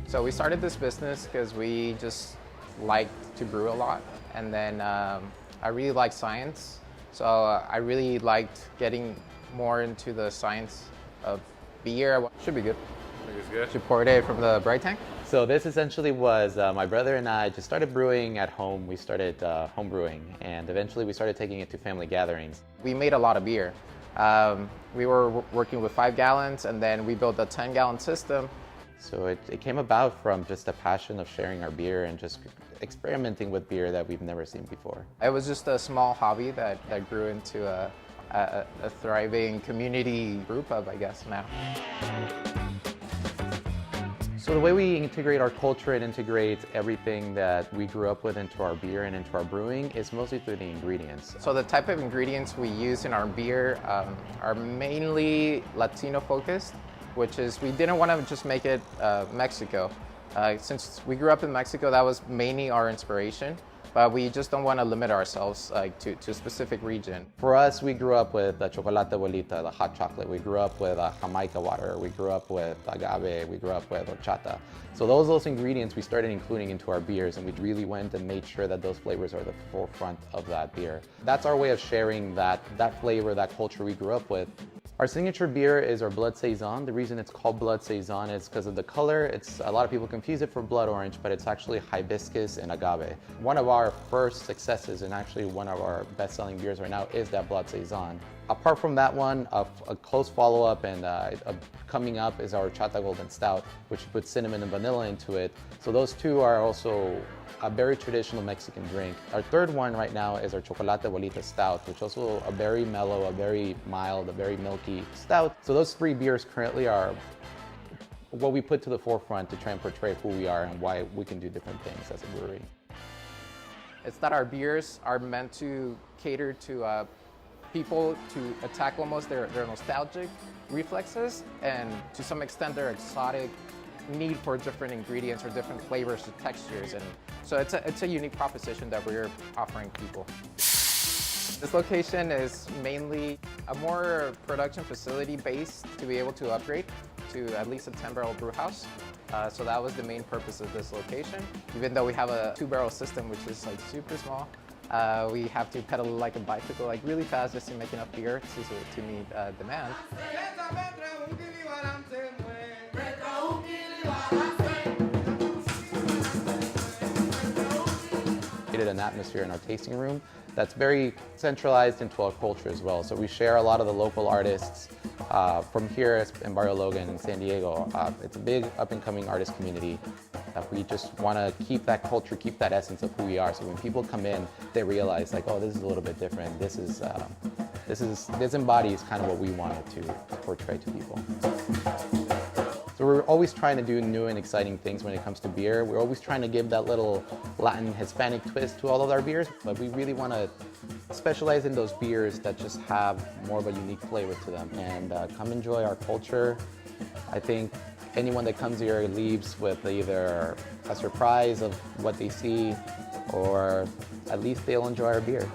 So we started this business because we just liked to brew a lot. And then I really like science. So I really liked getting more into the science of beer. Should be good. I think it's good. Should pour it from the bright tank. So this essentially was my brother and I just started brewing at home. We started home brewing, and eventually we started taking it to family gatherings. We made a lot of beer. We were working with 5 gallons, and then we built a 10-gallon system. So it came about from just a passion of sharing our beer and just experimenting with beer that we've never seen before. It was just a small hobby that grew into a thriving community brew pub, I guess, now. So the way we integrate our culture and integrate everything that we grew up with into our beer and into our brewing is mostly through the ingredients. So the type of ingredients we use in our beer are mainly Latino focused, which is we didn't want to just make it Mexico. Since we grew up in Mexico, that was mainly our inspiration. But we just don't want to limit ourselves to a specific region. For us, we grew up with the chocolate abuelita, the hot chocolate. We grew up with Jamaica water. We grew up with agave. We grew up with horchata. So those ingredients we started including into our beers, and we really went and made sure that those flavors are the forefront of that beer. That's our way of sharing that flavor, that culture we grew up with. Our signature beer is our Blood Saison. The reason it's called Blood Saison is because of the color. A lot of people confuse it for blood orange, but it's actually hibiscus and agave. One of our first successes, and actually one of our best-selling beers right now, is that Blood Saison. Apart from that one, a close follow-up and coming up is our Chata Golden Stout, which puts cinnamon and vanilla into it. So those two are also a very traditional Mexican drink. Our third one right now is our Chocolate Abuelita Stout, which also a very mellow, a very mild, a very milky stout. So those 3 beers currently are what we put to the forefront to try and portray who we are and why we can do different things as a brewery. It's that our beers are meant to cater to people to attack almost their nostalgic reflexes, and to some extent their exotic need for different ingredients or different flavors or textures. And so it's a unique proposition that we're offering people. This location is mainly a more production facility based to be able to upgrade to at least a 10-barrel brew house. So that was the main purpose of this location. Even though we have a 2-barrel system, which is like super small, we have to pedal like a bicycle, like really fast, just to make enough beer to meet demand. Created an atmosphere in our tasting room that's very centralized into our culture as well. So we share a lot of the local artists from here in Barrio Logan in San Diego. It's a big up-and-coming artist community that we just want to keep that culture, keep that essence of who we are. So when people come in, they realize like, oh, this is a little bit different. This embodies kind of what we wanted to portray to people. So we're always trying to do new and exciting things when it comes to beer. We're always trying to give that little Latin, Hispanic twist to all of our beers, but we really want to specialize in those beers that just have more of a unique flavor to them. And come enjoy our culture. I think anyone that comes here leaves with either a surprise of what they see, or at least they'll enjoy our beer.